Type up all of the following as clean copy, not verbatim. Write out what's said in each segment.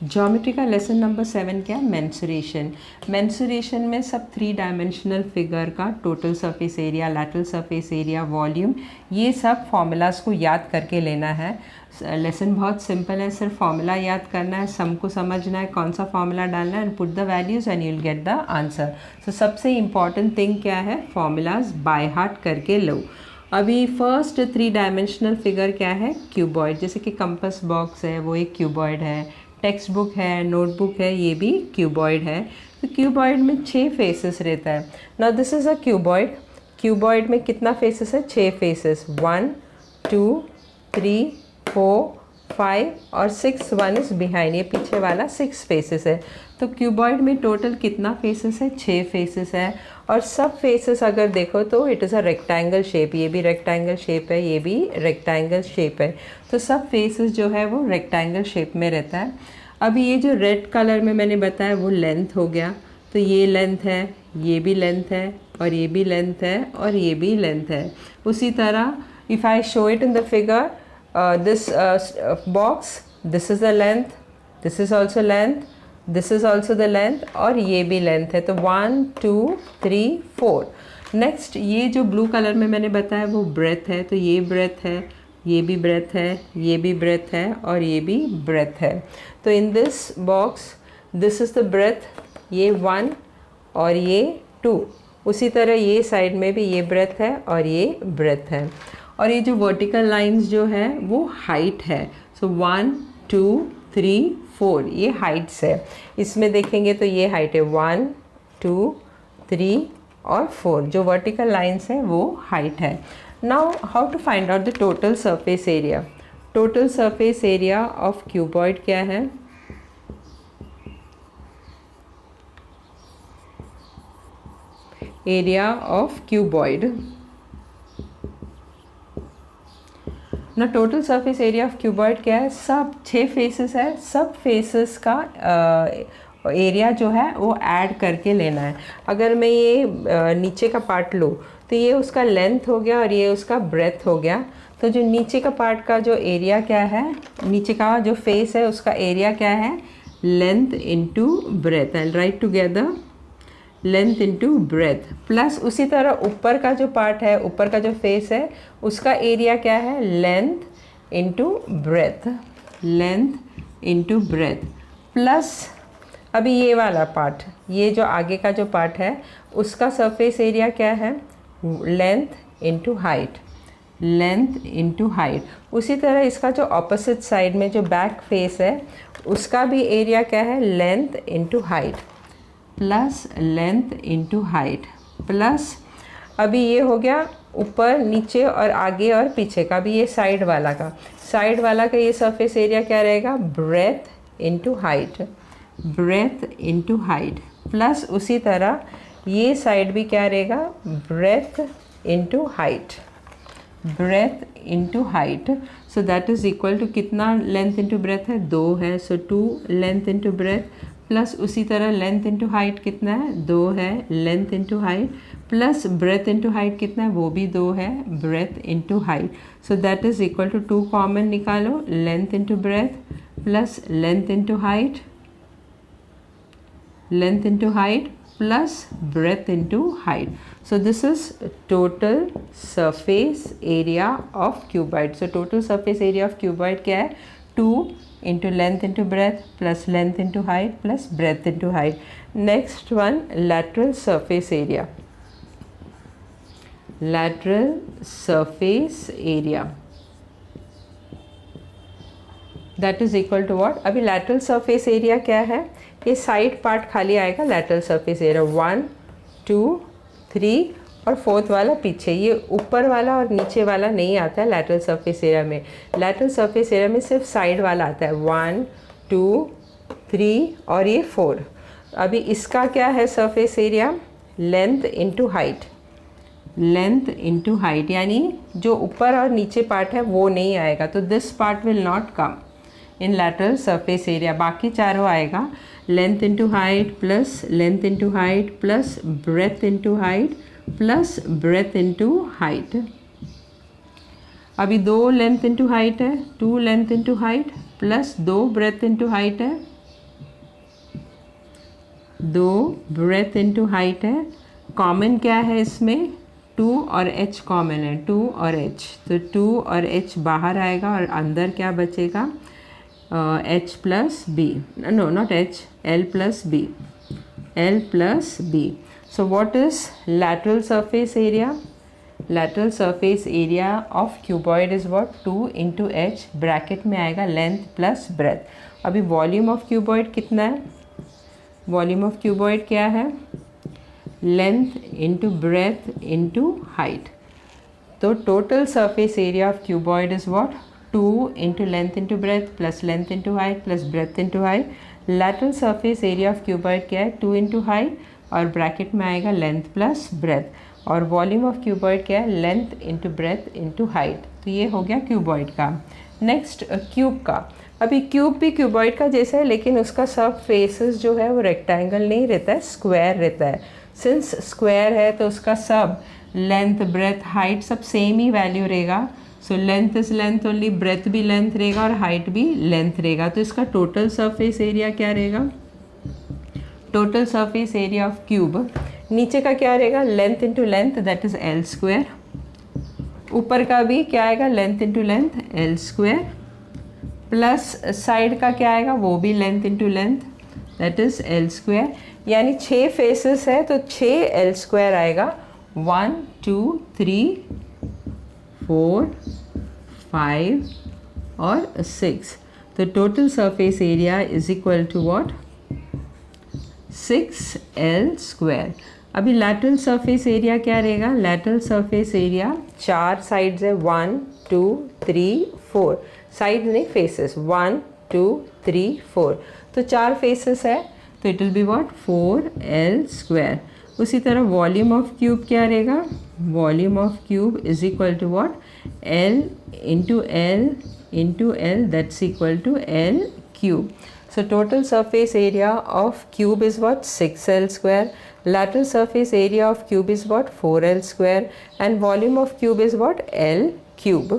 Geometry का lesson number 7 क्या है? मेंसुरेशन। मेंसुरेशन में सब 3 डायमेंशनल फिगर का total surface area, lateral surface area, volume, ये सब फॉर्मूलाज को याद करके लेना है। लेसन बहुत सिंपल है, सिर्फ फॉर्मूला याद करना है, सम को समझना है, कौन सा फॉर्मूला डालना है, and put the values and you will get the answer. So सबसे इम्पॉर्टेंट थिंग क्या है? फॉर्मूलाज बाय हार्ट करके लो। अभी फर्स्ट 3 डायमेंशनल फिगर क्या है? क्यूबॉइड। जैसे कि कंपास बॉक्स है वो एक क्यूबॉइड है, टेक्स्ट बुक है, नोटबुक है, ये भी क्यूबॉइड है। तो क्यूबॉइड में 6 फेसेस रहता है। Now this is a cuboid. Cuboid में कितना फेसेस है? 6 फेसेस, 1 2 3 4 5 और 6, 1 इज़ बिहाइंड, ये पीछे वाला 6 फेसेस है। तो क्यूबॉइड में टोटल कितना फेसेस है? 6 फेसेस है। और सब फेसेस अगर देखो तो it is a rectangle shape, ये भी रेक्टेंगल शेप है, ये भी रेक्टेंगल शेप है। तो सब फेसेस जो है वो रेक्टेंगल शेप में रहता है। अभी ये जो रेड कलर में मैंने बताया वो लेंथ हो गया, तो ये लेंथ है, ये भी लेंथ है, और ये भी लेंथ है, और ये भी लेंथ है। उसी तरह if I show it in the figure, this box, this is the length, this is also length, this is also the length, और ये भी लेंथ है। तो 1 2 3 4। नेक्स्ट ये जो ब्लू कलर में मैंने बताया वो ब्रेथ है, तो ये ब्रेथ है, ये भी ब्रेथ है, ये भी ब्रेथ है, और ये भी ब्रेथ है। तो in this box this is the breadth, ये 1 और ये 2। उसी तरह ये साइड में भी ये ब्रेथ है और ये ब्रेथ है। और ये जो वर्टिकल लाइंस जो है वो हाइट है। सो 1 2 3 4 ये हाइट्स है। इसमें देखेंगे तो ये हाइट है 1 2 3 और 4, जो वर्टिकल लाइंस है वो हाइट है। Now how to find out the total surface area? Total surface area of cuboid क्या है? एरिया ऑफ क्यूबॉइड ना, total surface area of cuboid क्या है? सब 6 फेसेस है, सब फेसेस का एरिया जो है वो ऐड करके लेना है। अगर मैं ये नीचे का पार्ट लूँ तो ये उसका लेंथ हो गया और ये उसका ब्रेथ हो गया। तो जो नीचे का पार्ट का जो एरिया क्या है, नीचे का जो फेस है उसका एरिया क्या है? Length into breath. And right together length into breadth, plus उसी तरह ऊपर का जो पार्ट है, ऊपर का जो फेस है उसका एरिया क्या है? Length into breath, length into breadth, plus अभी ये वाला पार्ट, ये जो आगे का जो पार्ट है उसका सरफेस एरिया क्या है? Length into height, length into height. उसी तरह इसका जो ऑपोजिट साइड में जो बैक फेस है उसका भी एरिया क्या है? Length into height, plus length into height, plus अभी ये हो गया ऊपर नीचे और आगे और पीछे का भी, ये साइड वाला का ये सरफेस एरिया क्या रहेगा? Breadth into height, breadth into height, plus उसी तरह ये साइड भी क्या रहेगा? Breadth into height, breadth into height. So that is equal to कितना लेंथ इंटू ब्रेथ है? 2 है। So 2 length into breadth, plus उसी तरह लेंथ इंटू हाइट कितना है? 2 है, length into height, plus breadth into height कितना है? वो भी 2 है, breadth into height. So that is equal to 2 common निकालो, length into breadth plus length into height, length into height plus breadth into height. So this is total surface area of cuboid. So total surface area of cuboid क्या है? 2 into length into breadth plus length into height plus breadth into height. Next one, lateral surface area. Lateral surface area. That is equal to what? अभी lateral surface area क्या है? ये side part खाली आएगा lateral surface area. 1, 2, 3 और 4th वाला पीछे. ये ऊपर वाला और नीचे वाला नहीं आता है lateral surface area में. lateral surface area में सिर्फ साइड वाला आता है. 1, 2, 3 और ये 4. अभी इसका क्या है surface area? Length into height, length into height, यानी जो ऊपर और नीचे पार्ट है वो नहीं आएगा. तो this part will not come in lateral surface area. बाकी चारों आएगा. Length into height plus length into height plus breadth into height plus breadth into height. अभी 2 लेंथ इंटू हाइट है, 2 length into height plus 2 breath into height है 2 breath into height है, common क्या है इसमें 2 और h कॉमन है, 2 और h, तो 2 और h बाहर आएगा और अंदर क्या बचेगा h प्लस बी, no not h, l plus बी, l प्लस बी. So what is lateral surface area? Lateral surface area of cuboid is what? 2 into h, bracket में आएगा लेंथ प्लस ब्रेथ. अभी वॉल्यूम ऑफ क्यूबॉइड कितना है? Volume of cuboid क्या है? Length into breadth into height. तो total surface area of cuboid is what? 2 into length into breadth plus length into height plus breadth into height. Lateral surface area of cuboid क्या है? 2 into height और bracket में आएगा length plus breadth. और volume of cuboid क्या है? Length into breadth into height. तो ये हो गया क्यूबॉइड का. नेक्स्ट क्यूब का. अभी क्यूब भी क्यूबॉइड का जैसा है, लेकिन उसका सब फेसेस जो है वो रेक्टेंगल नहीं रहता है, स्क्वायर रहता है. सिंस स्क्वायर है तो उसका सब लेंथ ब्रेथ हाइट सब सेम ही वैल्यू रहेगा. So length is length only, breadth भी लेंथ रहेगा और हाइट भी लेंथ रहेगा. तो इसका टोटल सरफेस एरिया क्या रहेगा? Total surface area of cube नीचे का क्या रहेगा? Length into length, that is L square. ऊपर का भी क्या आएगा? Length into length L square, plus side का क्या आएगा? वो भी length into length, that is L square. यानी 6 फेसेस है तो 6 एल स्क्वायर आएगा. 1 2 3 4 5 और 6. तो total surface area is equal to what? 6l square. अभी लैटरल सरफेस एरिया क्या रहेगा? लैटरल सरफेस एरिया 4 साइड्स है, 1 2 3 4. साइड नहीं, फेसेस 1 2 3 4. तो 4 फेसेस है तो it will be what? 4l square. उसी तरह वॉल्यूम ऑफ क्यूब क्या रहेगा? Volume of cube is equal to what? l into L that's equal to l cube. So total surface area of cube is what? 6l square. Lateral surface area of cube is what? 4l square. And volume of cube is what? l cube.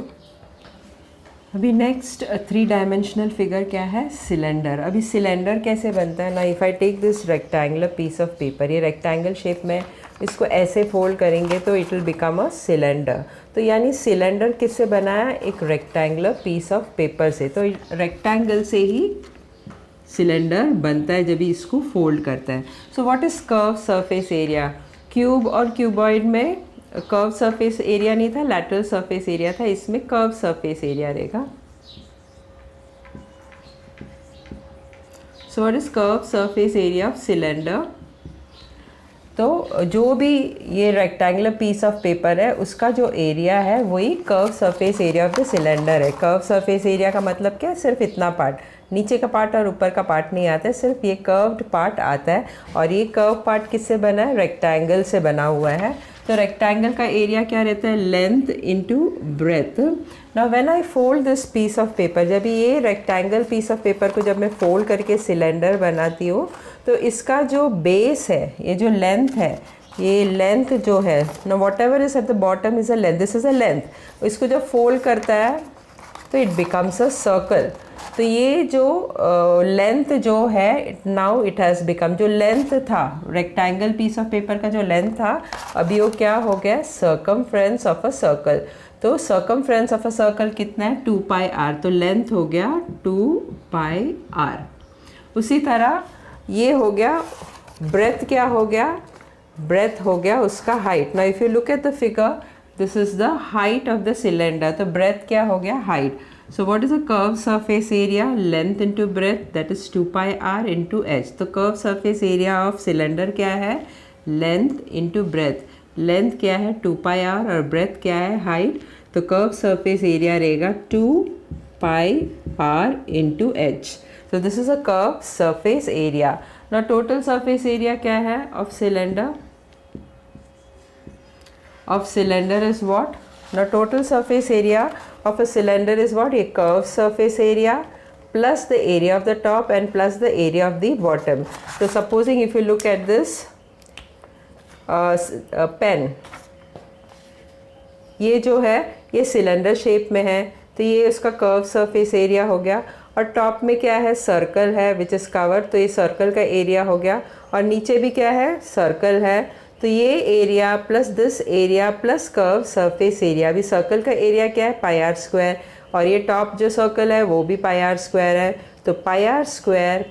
अभी next 3 dimensional figure क्या है? Cylinder. अभी cylinder कैसे बनता है ना? If I take this rectangular piece of paper, ये rectangle shape में इसको ऐसे फोल्ड करेंगे तो it will become a cylinder. तो यानी सिलेंडर किससे बना है? एक रेक्टेंगुलर पीस ऑफ पेपर से. तो रेक्टेंगल से ही सिलेंडर बनता है जब भी इसको फोल्ड करता है. So what is curve surface area? Cube और क्यूबॉइड में कर्व सरफेस एरिया नहीं था, लैटरल सरफेस एरिया था. इसमें कर्व सरफेस एरिया रहेगा. So what is curve surface area of cylinder? तो जो भी ये रेक्टेंगुलर पीस ऑफ पेपर है उसका जो एरिया है वही curve surface area of the cylinder है. कर्व सरफेस एरिया का मतलब क्या है? सिर्फ इतना पार्ट, नीचे का पार्ट और ऊपर का पार्ट नहीं आता है, सिर्फ ये कर्व्ड पार्ट आता है. और ये कर्व पार्ट किससे बना है? रेक्टेंगल से बना हुआ है. तो रेक्टेंगल का एरिया क्या रहता है? Length into breadth. Now when I fold this piece of paper, जब ये रेक्टेंगल पीस ऑफ पेपर को जब मैं फोल्ड करके सिलेंडर बनाती हूँ तो इसका जो बेस है, ये जो लेंथ है, ये लेंथ जो है ना, what ever is at the bottom is a length, this is a length. इसको जब फोल्ड करता है तो इट बिकम्स अ सर्कल. तो ये जो लेंथ जो है, नाउ इट हैज़ बिकम, जो लेंथ था रेक्टेंगल पीस ऑफ पेपर का जो लेंथ था, अभी वो क्या हो गया? Circumference of a circle. तो सर्कमफ्रेंस ऑफ अ सर्कल कितना है? 2 पाई आर. तो लेंथ हो गया 2 पाई आर. उसी तरह ये हो गया ब्रेथ. क्या हो गया? ब्रेथ हो गया उसका height. Now if you look at the figure, this is the height of the cylinder. तो ब्रेथ क्या हो गया? Height. So what is the curved surface area? Length into breadth, that is 2 pi r into h. तो curved surface area of cylinder क्या है? Length into breadth. Length क्या है? 2 pi r और breadth क्या है? Height. तो curved surface area रहेगा 2 pi r into h. So this is a curved surface area. Now total surface area क्या है of cylinder? Of cylinder is what? Now total surface area of a cylinder is what? A curved surface area plus the area of the top and plus the area of the bottom. So supposing if you look at this pen, ये जो है ये cylinder shape में है तो ये उसका curve surface area हो गया. और टॉप में क्या है, सर्कल है विच इज़ कवर, तो ये सर्कल का एरिया हो गया। और नीचे भी क्या है, सर्कल है, तो ये area plus this area plus curve surface area. अभी सर्कल का एरिया क्या है, पाई आर स्क्वायर, और ये टॉप जो सर्कल है वो भी पाई आर स्क्वायर है, तो pi R square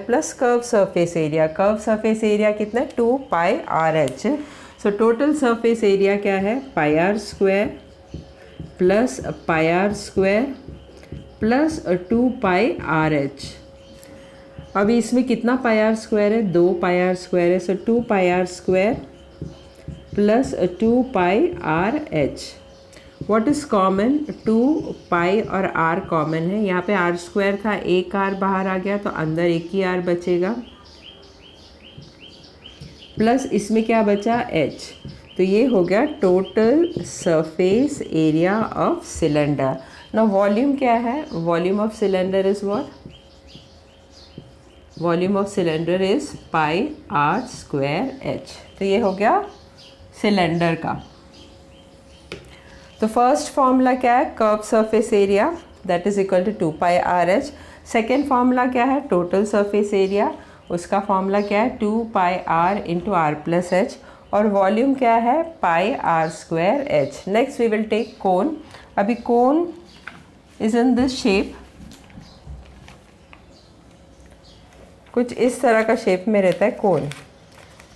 plus curve surface area. Curve surface area कितना है, 2 pi R H. So total surface area क्या है, pi R square plus pi R square plus 2 pi R H. अभी इसमें कितना पाई आर स्क्वायर है, 2 पाई आर स्क्वायर है, so 2 pi R square plus 2 pi R H. What is common, 2 pi और R common है। यहाँ पे आर स्क्वायर था, एक आर बाहर आ गया तो अंदर एक ही आर बचेगा, प्लस इसमें क्या बचा, एच। तो ये हो गया total surface area of cylinder. Now volume क्या है, volume of cylinder is what, volume of cylinder is pi R square H. तो ये हो गया सिलेंडर का। तो फर्स्ट फॉर्मूला क्या है, curve surface area that is equal to 2 pi R H. Second formula क्या है, टोटल सरफेस एरिया, उसका फॉर्मूला क्या है, 2 pi R into R plus H. और वॉल्यूम क्या है, pi R square H. Next we will take cone. अभी cone is in this shape, कुछ इस तरह का शेप में रहता है कोन।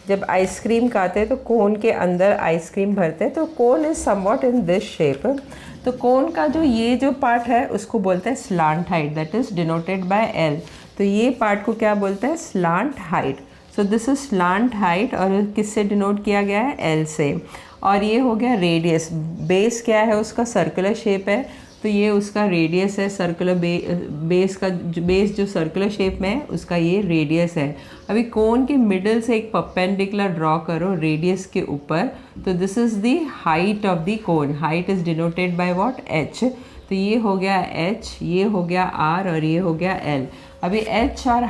जब आइसक्रीम खाते हैं तो कोन के अंदर आइसक्रीम भरते हैं, तो cone is somewhat in this shape. तो कोन का जो ये जो पार्ट है उसको बोलते हैं slant height, that is denoted by L. तो ये पार्ट को क्या बोलते हैं, slant height. So this is slant height, और किससे डिनोट किया गया है, एल से। और ये हो गया रेडियस, बेस क्या है उसका, सर्कुलर शेप है, तो ये उसका रेडियस है। सर्कुलर बेस का बेस जो सर्कुलर शेप में है उसका ये रेडियस है। अभी कोन के मिडल से एक परपेंडिकुलर ड्रॉ करो रेडियस के ऊपर, तो this is the height of the cone. Height is denoted by what, H. तो ये हो गया एच, ये हो गया आर, और ये हो गया एल। अभी एच और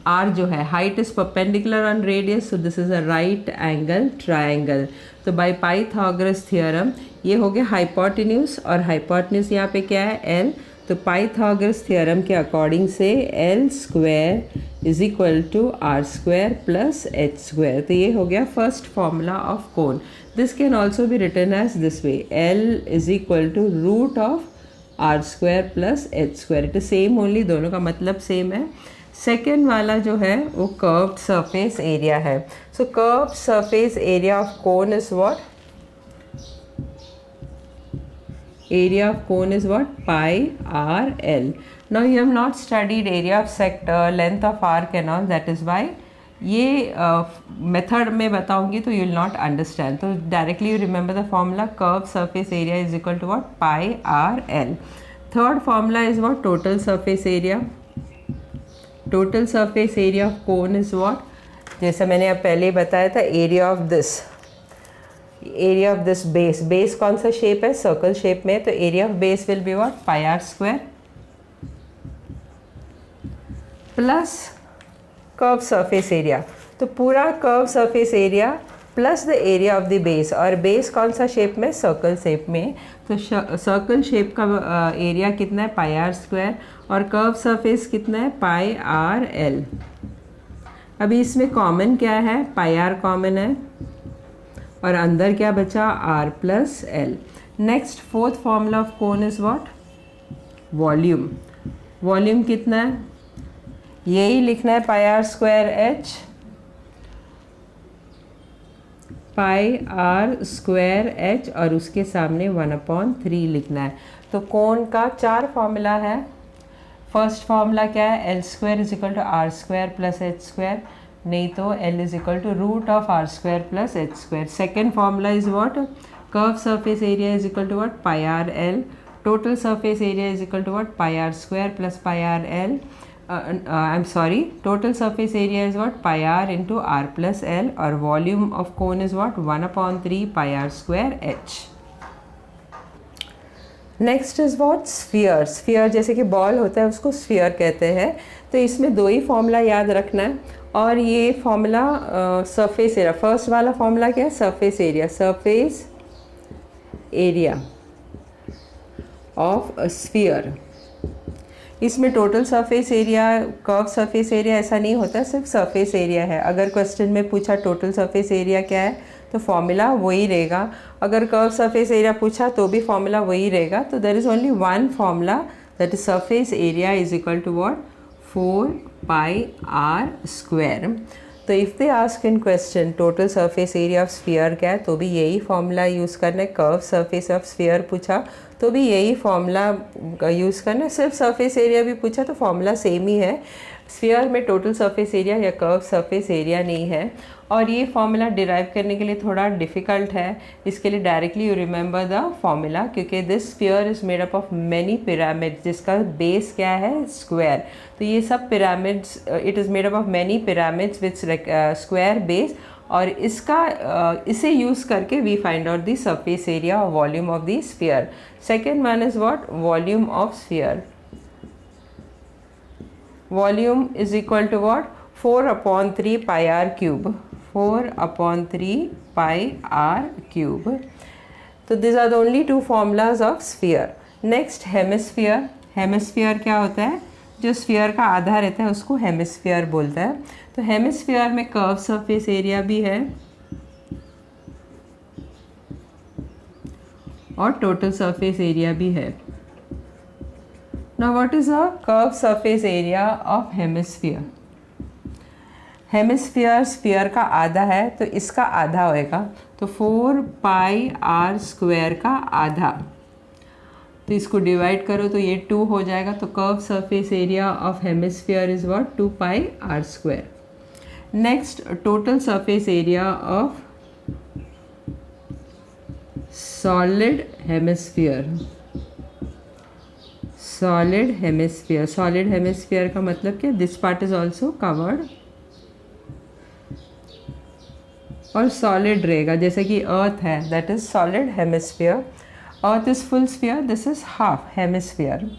आर जो है, height is perpendicular on radius, so this is a right angle triangle. तो बाय पाइथागोरस थ्योरम ये हो गया हाइपोटेन्यूज, और हाइपोटेन्यूज यहाँ पे क्या है, एल। तो पाइथागोरस थ्योरम के अकॉर्डिंग से L square is equal to R square plus H square. तो ये हो गया first formula of cone. This can also be written as this way, L is equal to root of R square plus H square. It is same only, दोनों का मतलब same है। Second वाला जो है वो कर्व्ड सरफेस एरिया है। So curved surface area of cone is what, area of cone is what, pi r l. Now you have not studied area of sector, length of arc and all, that is why ये method में बताऊंगी तो you will not understand. तो directly you remember the formula, curve surface area is equal to what, pi R L. Third formula is what, total surface area. Total surface area of cone is what, जैसे मैंने अब पहले ही बताया था, area of this, area of this base. Base कौन सा shape है, सर्कल शेप में, तो area of base will be what, pi R square plus curve surface area. तो पूरा curve surface area plus the area of the base, और base कौन सा शेप में, सर्कल शेप में। तो सर्कल शेप का एरिया कितना है, पाई आर स्क्वायर, और कर्व सरफेस कितना है, पाई आर एल। अभी इसमें कॉमन क्या है, पाई आर कॉमन है, और अंदर क्या बचा, R plus L. Next fourth formula of cone is what, volume. Volume कितना है, यही लिखना है, pi R square H, pi R square H, और उसके सामने 1/3 लिखना है। तो कोन का 4 फॉर्मूला है। फर्स्ट फॉर्मूला क्या है, L square is equal to R square plus H square, नहीं तो L is equal to root of R square plus H square. Second formula is what, curve surface area is equal to what, pi R L. Total surface area is equal to what, pi R square plus pi R L. I am sorry, total surface area is what, pi R into R plus L, और volume of cone is what, 1/3 pi R square H. Next is what, sphere. Sphere जैसे कि ball होता है उसको sphere कहते हैं। तो इसमें 2 ही फॉर्मूला याद रखना है, और ये फॉर्मूला सरफेस एरिया, फर्स्ट वाला फॉर्मूला क्या है, surface area, surface area of a sphere. इसमें total surface area, curve surface area ऐसा नहीं होता, सिर्फ सरफेस एरिया है। अगर क्वेश्चन में पूछा टोटल सरफेस एरिया क्या है तो फॉर्मूला वही रहेगा। अगर कर्व सरफेस एरिया पूछा तो भी फॉर्मूला वही रहेगा। तो there is only one formula, that is surface area is equal to what, 4 pi R square. तो if they ask in question total surface area of sphere क्या है तो भी यही फॉर्मूला यूज़ करना है। कर्व सरफेस ऑफ स्फीयर पूछा तो भी यही फॉर्मूला यूज़ करना है। सिर्फ सरफेस एरिया भी पूछा तो फॉर्मूला सेम ही है। स्फीयर में टोटल सरफेस एरिया या कर्व सरफेस एरिया नहीं है। और ये फॉर्मूला डिराइव करने के लिए थोड़ा डिफ़िकल्ट है। इसके लिए directly you remember the formula, क्योंकि this sphere is made up of many pyramid, जिसका बेस क्या है, स्क्वायर। तो ये सब pyramids, it is made up of many pyramids with square base, और इसे यूज़ करके we find out the surface area और volume of the sphere. Second one is what, volume of sphere. Volume is equal to what, 4/3 pi R cube, 4/3 pi R cube. तो this are the only two formulas of sphere. Next hemisphere. Hemisphere क्या होता है, जो sphere का आधा रहता है उसको हेमिस्फीयर बोलता है। तो हेमिस्फीयर में कर्व सरफेस एरिया भी है और टोटल सरफेस एरिया भी है। Now what is a curve surface area of hemisphere. Hemisphere sphere का आधा है तो इसका आधा होएगा, तो 4 पाई आर स्क्वायर का आधा। तो इसको डिवाइड करो तो ये 2 हो जाएगा। तो curve surface area of hemisphere is what, 2 pi R square. Next, total surface area of solid hemisphere. Solid hemisphere, solid hemisphere का मतलब क्या, this part is also covered और सॉलिड रहेगा, जैसे कि अर्थ है, that is solid hemisphere. Earth is full sphere, this is half hemisphere.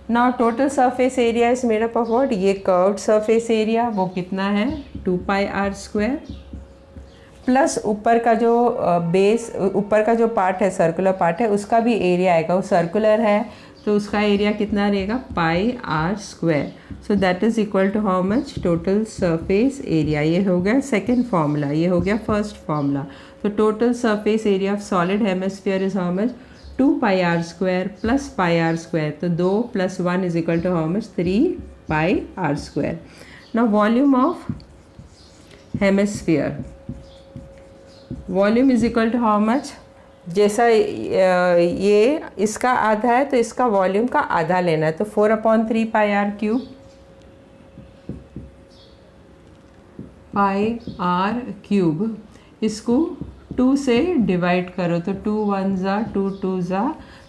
Now total surface area is made up of what, ये curved surface area वो कितना है, 2 pi R square, plus ऊपर का जो बेस, ऊपर का जो पार्ट है, सर्कुलर पार्ट है, उसका भी एरिया आएगा। वो सर्कुलर है तो उसका एरिया कितना रहेगा, pi R square. So that is equal to how much, total surface area. ये हो गया सेकेंड फार्मूला, ये हो गया फर्स्ट फार्मूला। तो total surface area of solid hemisphere is how much, 2 pi R square plus pi R square. तो 2 + 1 is equal to how much, 3 pi R square. Now volume of hemisphere, volume is equal to how much, जैसा ये इसका आधा है तो इसका volume का आधा लेना है। तो 4/3 pi R cube, pi R cube, इसको 2 से डिवाइड करो तो 2 1 ज़ा 2 2 ज़ा,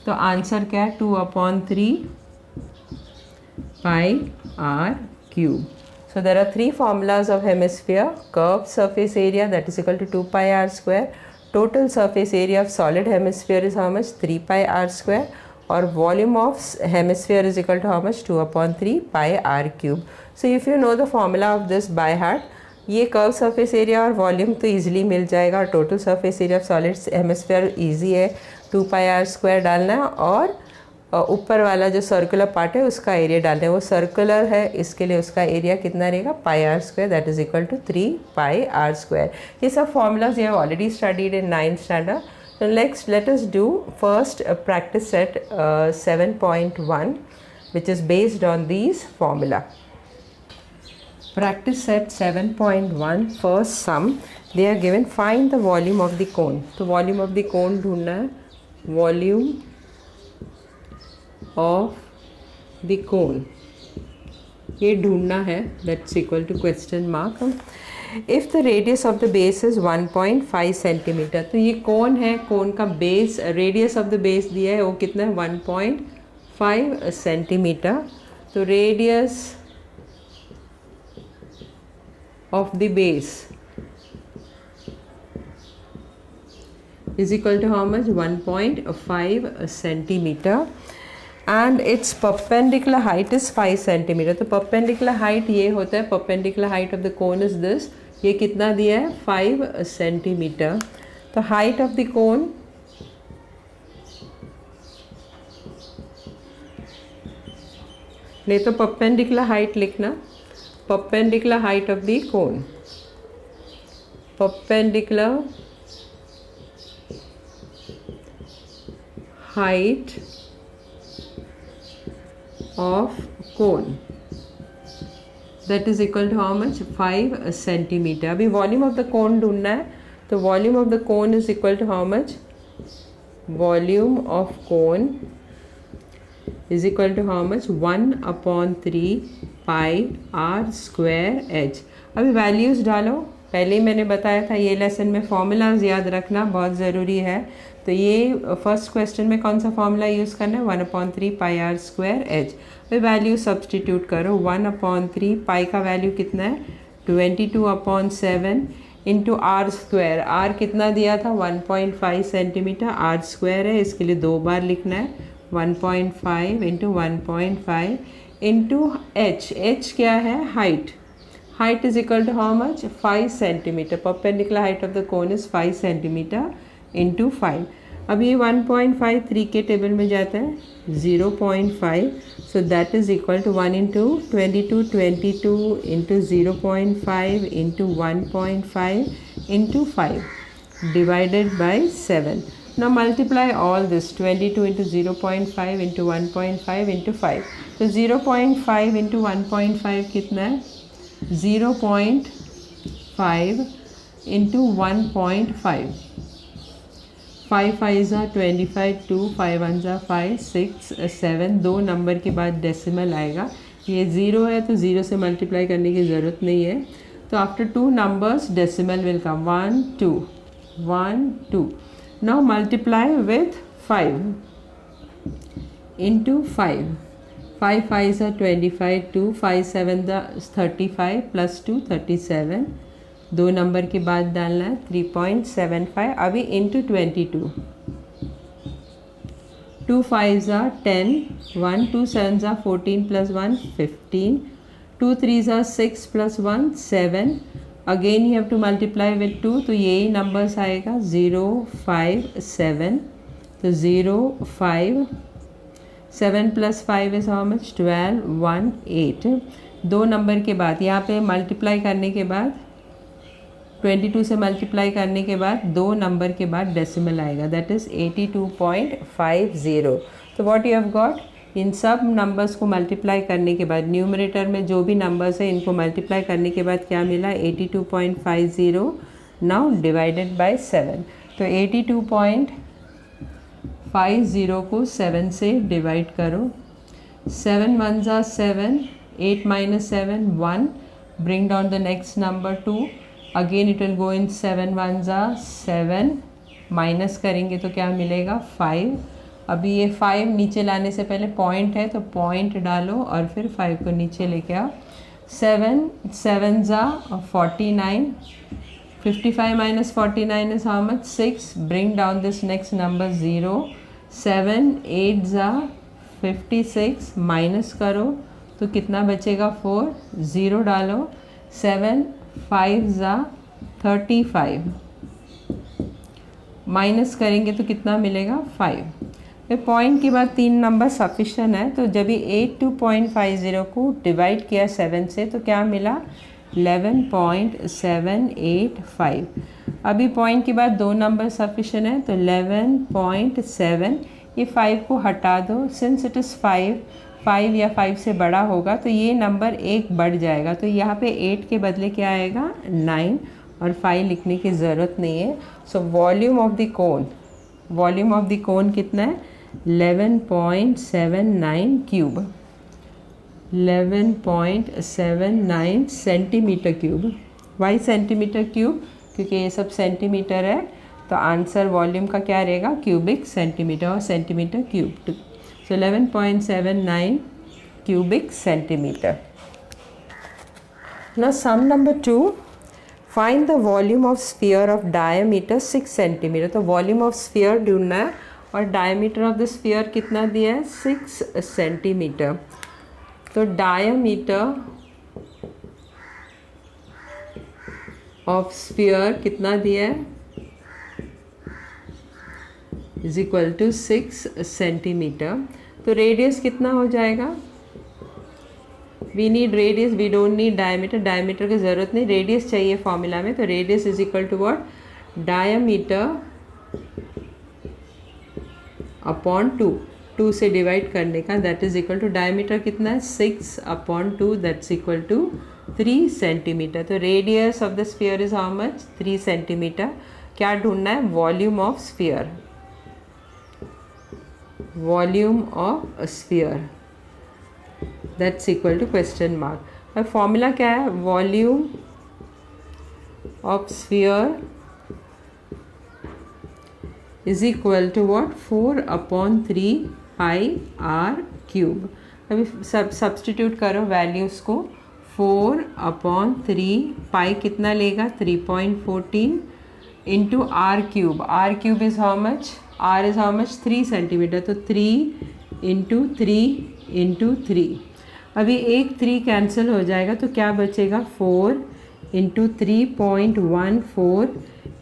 तो आंसर क्या है, 2/3 pi R cube. So there are 3 formulas of hemisphere: curved surface area that is equal to 2 pi r square, total surface area of solid hemisphere is how much, 3 pi r square, or volume of hemisphere is equal to how much, 2/3 pi r cube. So if you know the formula of this by heart, ये curve surface area और volume तो easily मिल जाएगा, और total surface area of solid hemisphere easy है, 2 pi R square डालना है, और ऊपर वाला जो सर्कुलर पार्ट है उसका एरिया डालना है। वो सर्कुलर है, इसके लिए उसका एरिया कितना रहेगा, pi R square, that is equal to 3 pi R square. ये सब formulas you have already studied in 9th standard. So next let us do first practice set 7.1 which is based on these formula. Practice set 7.1 first sum, they are given, find the volume of the cone. तो volume of the cone ढूंढना है, volume of the cone ये ढूंढना है, that's equal to question mark. If the radius of the base is 1.5 centimetre, तो ये कौन है, कौन का base, radius of the base दिया है वो कितना है, 1.5 सेंटीमीटर। तो radius of the base is equal to how much, 1.5 centimetre, and its perpendicular height is 5 centimetre. तो परपेंडिकुलर हाइट ये होता है, perpendicular height of the cone is this, ये कितना दिया है, 5 सेंटीमीटर। तो हाइट ऑफ द कोन नहीं तो परपेंडिकुलर हाइट लिखना, perpendicular height of the cone, perpendicular height of cone, that is equal to how much? 5 centimeter. अभी वॉल्यूम ऑफ द कोन ढूंढना है, तो volume of the cone is equal to how much? Volume of cone is equal to how much? 1/3 pi R square H. अभी values डालो, पहले ही मैंने बताया था ये लेसन में फॉर्मूलाज याद रखना बहुत ज़रूरी है। तो ये फर्स्ट क्वेश्चन में कौन सा फॉर्मूला यूज़ करना है? 1/3 पाई आर स्क्वायर एच। फिर वैल्यू सब्सटीट्यूट करो, 1/3 पाई का वैल्यू कितना है? 22/7 इंटू आर स्क्वायर। आर कितना दिया था? 1.5 सेंटीमीटर। आर स्क्वायर है, इसके लिए 2 बार लिखना है, 1.5 इंटू 1.5 इंटू एच। एच क्या है? Height. Height is equal to how much? 5 centimeter. Perpendicular height of the cone is 5 centimeter into 5. अब ये 1.5 3 के टेबल में जाता है, 0.5. So that is equal to 1 into 22 into 0.5 into 1.5 into 5 divided by 7. Now multiply all this, 22 into 0.5 into 1.5 into 5. तो 0.5 into 1.5 कितना है? 0.5 into 1.5. 5 5s are 25, 2 5 1s are 5 6 7, 2 number के बाद डेसिमल आएगा। ये 0 है तो 0 से मल्टीप्लाई करने की ज़रूरत नहीं है। तो after 2 numbers decimal will come, 1 2 1 2। Now multiply with 5 into 5. 5 5s are 25, 2 5 7 is 35 plus 2 37। 2 number के बाद डालना है 3.75। अभी into 22, 2 5s are 10, 1 2 7s are 14 plus 1 15, 2 3s are 6 plus 1 7। Again you have to multiply with 2, तो यही नंबर्स आएगा 0 5 7। तो 0 5 7 plus 5 is how much? 12 1 8। 2 number के बाद यहाँ पे मल्टीप्लाई करने के बाद 22 से मल्टीप्लाई करने के बाद 2 नंबर के बाद डेसिमल आएगा, दैट इज़ 82.50। तो व्हाट यू हैव गॉट? इन सब नंबर्स को मल्टीप्लाई करने के बाद न्यूमरेटर में जो भी नंबर्स है इनको मल्टीप्लाई करने के बाद क्या मिला? 82.50। Now divided by 7। तो 82.50 को 7 से डिवाइड करो। 7 1s are 7, 8 minus 7 1, bring down the next number 2, again it will go in 7 1s are 7, minus करेंगे तो क्या मिलेगा? 5। अभी ये 5 नीचे लाने से पहले पॉइंट है तो पॉइंट डालो और फिर 5 को नीचे लेके आओ। 7 7s are 49, 55 minus 49 is how much? 6, bring down this next number 0, 7 8s are 56, minus करो तो कितना बचेगा? 4, 0 डालो, 7 5s are 35, माइनस करेंगे तो कितना मिलेगा? 5। फिर पॉइंट के बाद 3 नंबर सफिशिएंट है, तो जब ये 82.50 को डिवाइड किया 7 से तो क्या मिला? 11.785। अभी पॉइंट के बाद 2 नंबर सफिशिएंट है तो 11.7। ये 5 को हटा दो, सिंस इट इज़ 5 या 5 से बड़ा होगा तो ये नंबर 1 बढ़ जाएगा, तो यहाँ पे 8 के बदले क्या आएगा? 9, और 5 लिखने की ज़रूरत नहीं है। So volume of the cone कितना है? 11.79 cube, 11.79 centimetre cube. Why centimetre cube? क्योंकि ये सब सेंटीमीटर है तो आंसर वॉल्यूम का क्या रहेगा? क्यूबिक सेंटीमीटर और centimetre cube. So 11.79 cubic centimeter. Now sum number 2, find the volume of sphere of diameter 6 centimeter। तो वॉल्यूम ऑफ स्फीयर ढूंढना है और डायमीटर ऑफ द स्फीयर कितना दिया है? 6 सेंटीमीटर। तो डायमीटर ऑफ स्फीयर कितना दिया है? Is equal to 6 centimetre. तो रेडियस कितना हो जाएगा? We need radius, we don't need diameter, diameter की ज़रूरत नहीं, रेडियस चाहिए फॉर्मूला में। तो radius is equal to what, diameter upon 2, 2 से डिवाइड करने का, that is equal to diameter कितना है 6 upon 2, that's equal to 3 centimetre. तो radius of the sphere is how much, 3 centimetre. क्या ढूंढना है, volume of sphere, volume of sphere, that's equal to question mark. अब फॉर्मूला क्या है, volume of sphere is equal to what, 4 upon 3 pi R cube. अभी substitute करो values को, 4 upon 3 pi कितना लेगा 3.14 into R cube, R cube is how much, R is how much 3 centimetre, तो 3 into 3 into 3। अभी एक 3 कैंसिल हो जाएगा तो क्या बचेगा, 4 into 3.14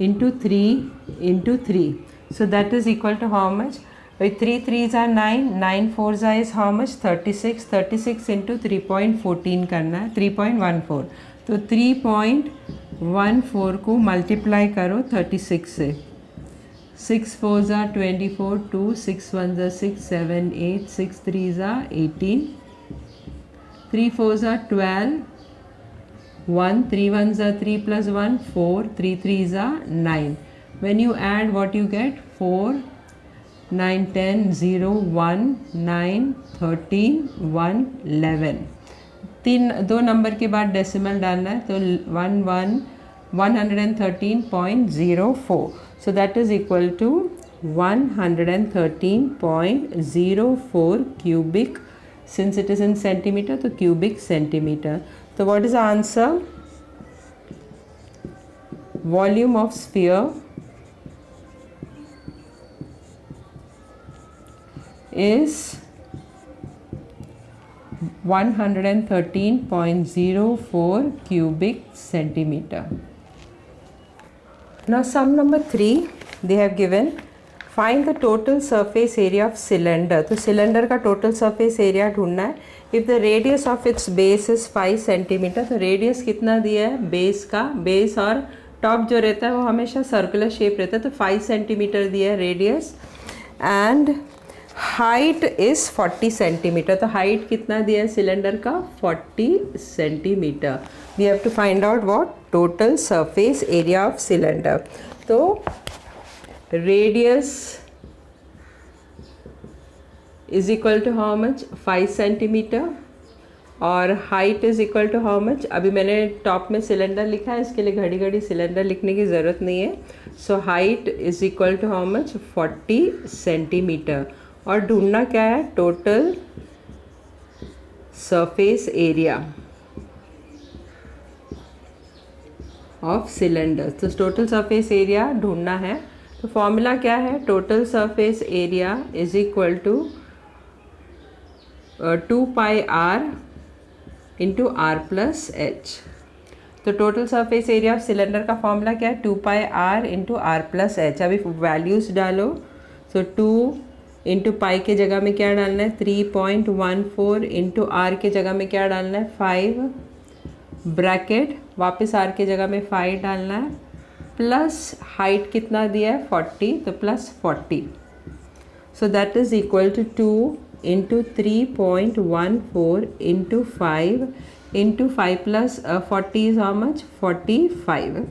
into 3 into 3, so that is equal to how much, 3 3s are 9, 9 4s is how much 36, 36 into 3.14 करना है, 3.14, तो 3.14 को मल्टीप्लाई करो 36 से, 6 4s are 24, 2 6 1s are 6 7 8, 6 3s are 18, 3 4s are 12, 1 3 1s are 3 plus 1 4, 3 3s are 9. When you add, what you get, 4 9 10 0 1 9 13 1 11, दो number के बाद decimal डालना है, तो 113.04, so that is equal to 113.04 cubic, since it is in centimeter तो cubic centimeter। तो what is the answer, volume of sphere is 113.04 cubic centimeter. Now sum number 3, they have given, find the total surface area of cylinder। तो cylinder का total surface area ढूंढना है। If the radius of its base is 5 centimetre, तो radius कितना दिया है base का, base और टॉप जो रहता है वो हमेशा सर्कुलर शेप रहता है, तो 5 सेंटीमीटर दिया है radius, and height is 40 centimetre, तो हाइट कितना दिया है सिलेंडर का 40 centimetre. We have to find out what, total surface area of cylinder. तो radius is equal to how much 5 centimetre, और height is equal to how much, अभी मैंने top में सिलेंडर लिखा है, इसके लिए घड़ी घड़ी सिलेंडर लिखने की ज़रूरत नहीं है। So height is equal to how much 40 centimetre, और ढूंढना क्या है, total surface area of cylinder. तो टोटल सरफेस एरिया ढूंढना है, तो फॉर्मूला क्या है, total surface area is equal to 2 pi R into R plus H. तो total surface area of cylinder का फॉर्मूला क्या है, 2 pi R into R plus H. अभी वैल्यूज़ डालो, सो 2 इंटू पाई के जगह में क्या डालना है 3.14, इंटू आर के जगह में क्या डालना है 5, ब्रैकेट वापस आर के जगह में 5 डालना है, प्लस हाइट कितना दिया है 40, तो plus 40, so that is equal to 2 into 3.14 into 5 into 5 plus 40 is how much 45।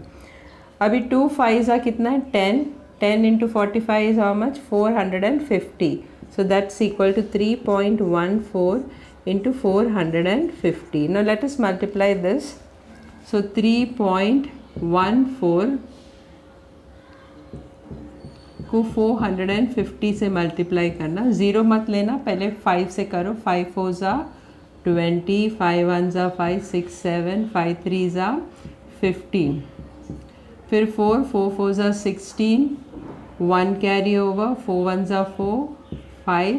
अभी 2 5 कितना है 10, 10 into 45 is how much 450, so that's equal to 3.14 into 450. Now let us multiply this, so 3.14 को 450 से मल्टीप्लाई करना, ज़ीरो मत लेना, पहले 5 से करो, 5 4s are 20, 5 1s are 5 6 7, 5 3s are 15, फिर 4 4s are 16, 1 carry over, 4 1s are 4, 5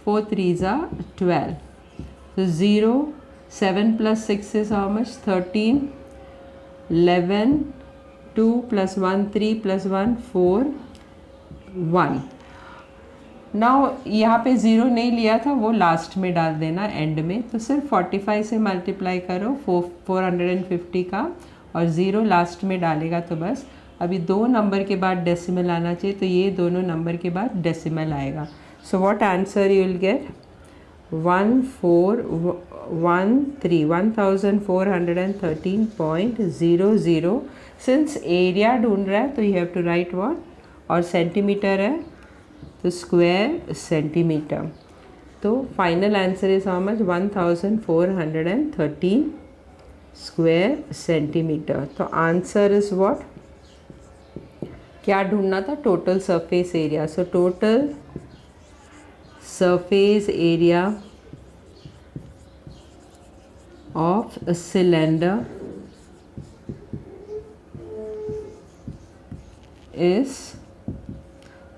4 3s are 12, so 0 7 plus 6 is how much 13, 11 2 plus 1 3 plus 1 4 1. Now यहाँ पे 0 नहीं लिया था, वो लास्ट में डाल देना एंड में। तो सिर्फ 45 से मल्टीप्लाई करो 450 का, और 0 लास्ट में डालेगा तो बस। अभी 2 नंबर के बाद डेसिमल आना चाहिए, तो ये दोनों नंबर के बाद डेसिमल आएगा। So what answer you will get 1413.00। Since area ढूंढ रहा है तो you have to write what, और सेंटीमीटर है तो स्क्वायर सेंटीमीटर। तो final answer is how much 1413 square centimetre. तो आंसर इज व्हाट, क्या ढूंढना था, total surface area. So total surface area of a cylinder is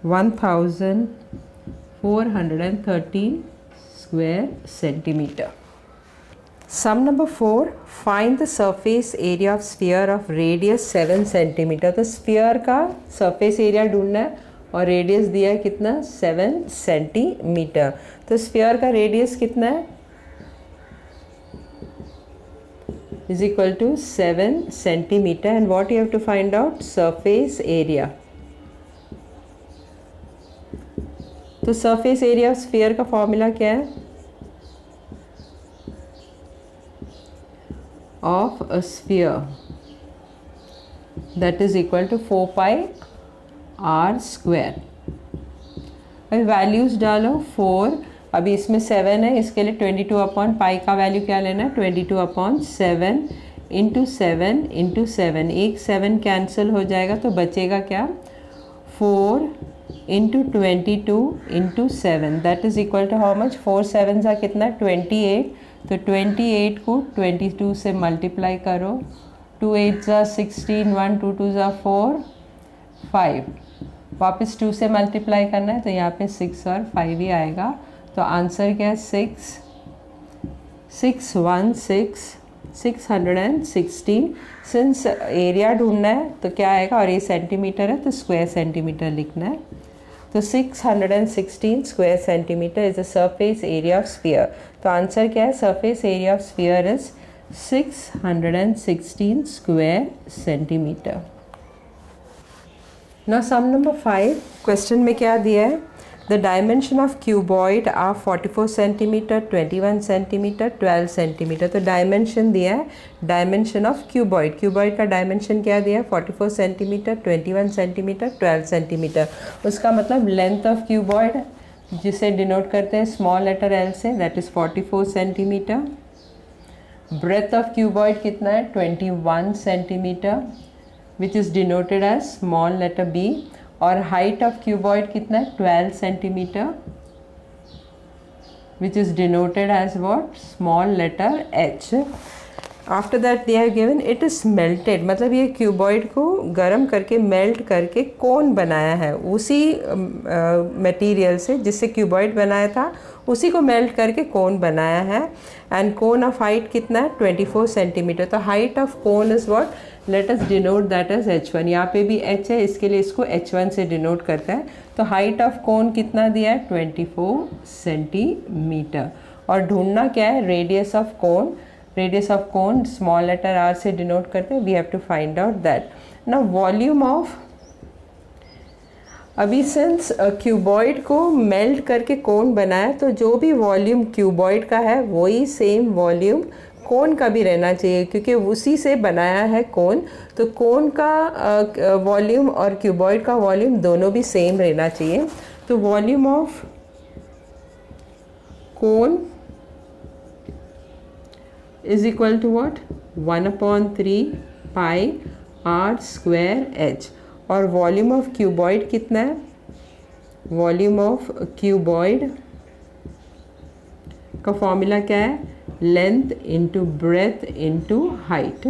1413 square centimeter. Sum number 4, find the surface area of sphere of radius 7 centimeter। तो sphere का surface area ढूंढना है और radius दिया है कितना, 7 सेंटीमीटर। तो स्फीयर का रेडियस कितना है, is equal to 7 centimetre. And what you have to find out, surface area. तो सरफेस एरिया ऑफ स्फीयर का फॉर्मूला क्या है, of a sphere that is equal to 4 pi R square. अभी values डालो 4, अभी इसमें 7 है, इसके लिए 22 अपॉन पाई का वैल्यू क्या लेना है, 22 अपॉन 7 इंटू 7 इंटू 7। एक 7 कैंसिल हो जाएगा तो बचेगा क्या, 4 into 22 into 7 that is equal to how much, 4 7 सा कितना, 28। तो 28 को 22 से मल्टीप्लाई करो, 2 8 ज़ा 16, 1 2 2 ज़ा 4 5, वापस 2 से मल्टीप्लाई करना है तो यहाँ पे 6 और 5 ही आएगा। तो आंसर क्या है, 616। सिंस एरिया ढूंढना है तो क्या आएगा, और ये सेंटीमीटर है तो स्क्वायर सेंटीमीटर लिखना है। तो 616 square centimetre is the surface area of sphere. तो आंसर क्या है, surface area of sphere is 616 square centimetre. Now sum number 5, question में क्या दिया है, the dimension of cuboid are 44 centimetre, 21 centimetre, 12 centimetre. तो डायमेंशन दिया है, डायमेंशन ऑफ क्यूबॉइड, क्यूबॉइड का डायमेंशन क्या दिया है, 44 सेंटीमीटर, 21 सेंटीमीटर, 12 सेंटीमीटर। उसका मतलब लेंथ ऑफ क्यूबॉइड जिसे डिनोट करते हैं स्मॉल लेटर एल से, that is 44 centimetre. Breadth of cuboid कितना है, 21 centimetre which is denoted as small letter b। और height of cuboid कितना है, 12 centimetre which is denoted as what, small letter h। After that they have given it is melted, मतलब ये cuboid को गर्म करके मेल्ट करके कोन बनाया है, उसी मटेरियल से जिससे क्यूबॉइड बनाया था उसी को मेल्ट करके कोन बनाया है। एंड कोन ऑफ हाइट कितना है, 24 सेंटीमीटर। तो height of cone is what, let us denote that as h1। यहाँ पे भी h है, इसके लिए इसको h1 से डिनोट करता है। तो हाइट ऑफ कोन कितना दिया है, 24 सेंटीमीटर। और ढूंढना क्या है, radius of cone. Radius of cone small letter r से डिनोट करते हैं, we have to find out that. ना वॉल्यूम ऑफ, अभी सिंस क्यूबॉइड को मेल्ट करके कोन बनाया तो जो भी वॉल्यूम क्यूबॉइड का है वही सेम वॉल्यूम कोन का भी रहना चाहिए, क्योंकि उसी से बनाया है कोन। तो कोन का वॉल्यूम और क्यूबॉइड का वॉल्यूम दोनों भी सेम रहना चाहिए। तो volume of cone is equal to what, 1/3 pi r square h। और वॉल्यूम ऑफ क्यूबॉइड कितना है, वॉल्यूम ऑफ क्यूबॉइड का फॉर्मूला क्या है, length into breadth into height.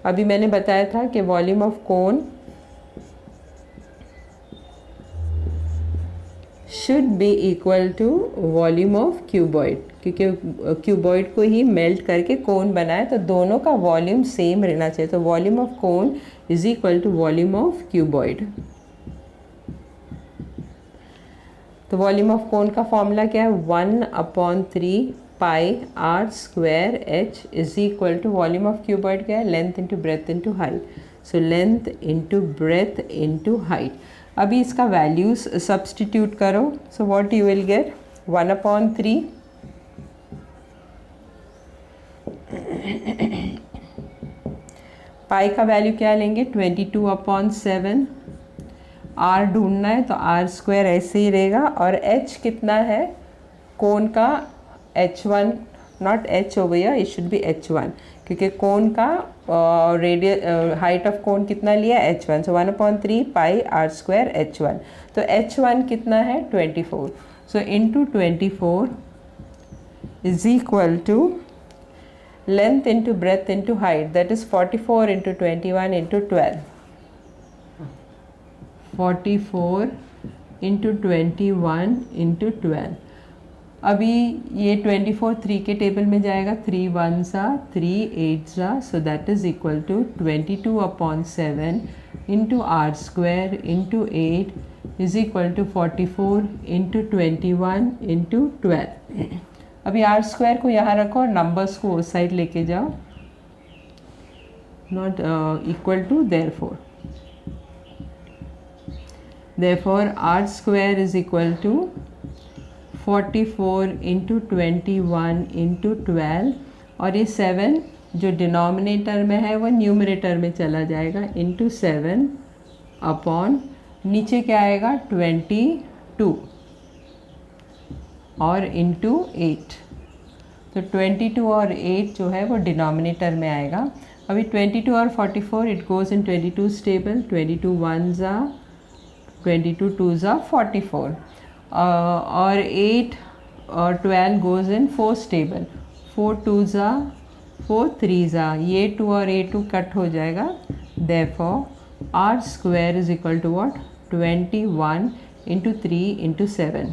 अभी मैंने बताया था कि volume of cone should be equal to volume of cuboid, क्योंकि क्यूबॉइड को ही मेल्ट करके कोन बनाए तो दोनों का वॉल्यूम सेम रहना चाहिए। तो volume of cone is equal to volume of cuboid. तो तो वॉल्यूम ऑफ कोन का फॉर्मूला क्या है, 1/3 pi R square H is equal to volume of cuboid क्या है, length into breadth into height. So length into breadth into height. अभी इसका values substitute करो. So what you will get, 1/3 pi का value क्या लेंगे, 22/7. आर ढूंढना है तो आर स्क्वायर ऐसे ही रहेगा. और एच कितना है कोन का, h1, not h over here, it should be h1 क्योंकि कोन का रेडियस हाइट ऑफ कोन कितना लिया, h1. So 1/3 pi R square h1. तो h1 कितना है, 24. So into 24 is equal to length into breadth into height, that is 44 into 21 into 12. 44 into 21 into 12. अभी ये 24 3 के टेबल में जाएगा, 3 1 3 8 so that is equal to 22/7 into R square into 8 is equal to 44 into 21 into 12. अभी are square को यहाँ रखो और नंबर्स को उस साइड लेके जाओ, not equal to, therefore r square is equal to 44 into 21 into 12. और ये 7 जो डिनोमिनेटर में है वो न्यूमरेटर में चला जाएगा, इंटू 7 अपॉन नीचे क्या आएगा, 22 और इंटू 8. तो 22 और 8 जो है वो डिनोमिनेटर में आएगा. अभी 22 और 44 इट गोज़ इन 22 टेबल, 22 1 22 2 44. और 8 और 12 गोज़ इन 4 टेबल, 4 2 4 3 ये 2 और ये 2 कट हो जाएगा. Therefore R square is equal to what, 21 into 3 into 7.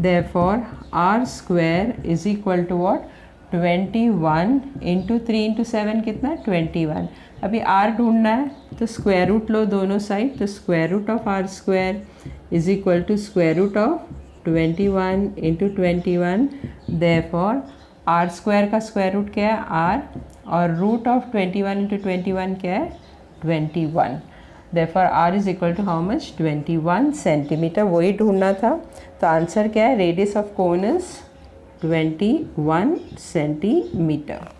Therefore r square is equal to what, 21 into 3 into 7 कितना, 21. अभी r ढूंढना है तो स्क्वायर रूट लो दोनों साइड. तो square root of R square is equal to square root of 21 into 21. Therefore R square का square root क्या है, r, और रूट ऑफ 21 इंटू 21 क्या है, 21. Therefore r is equal to how much, 21 centimetre. वही ढूंढना था. तो आंसर क्या है, radius of cone is 21 centimetre.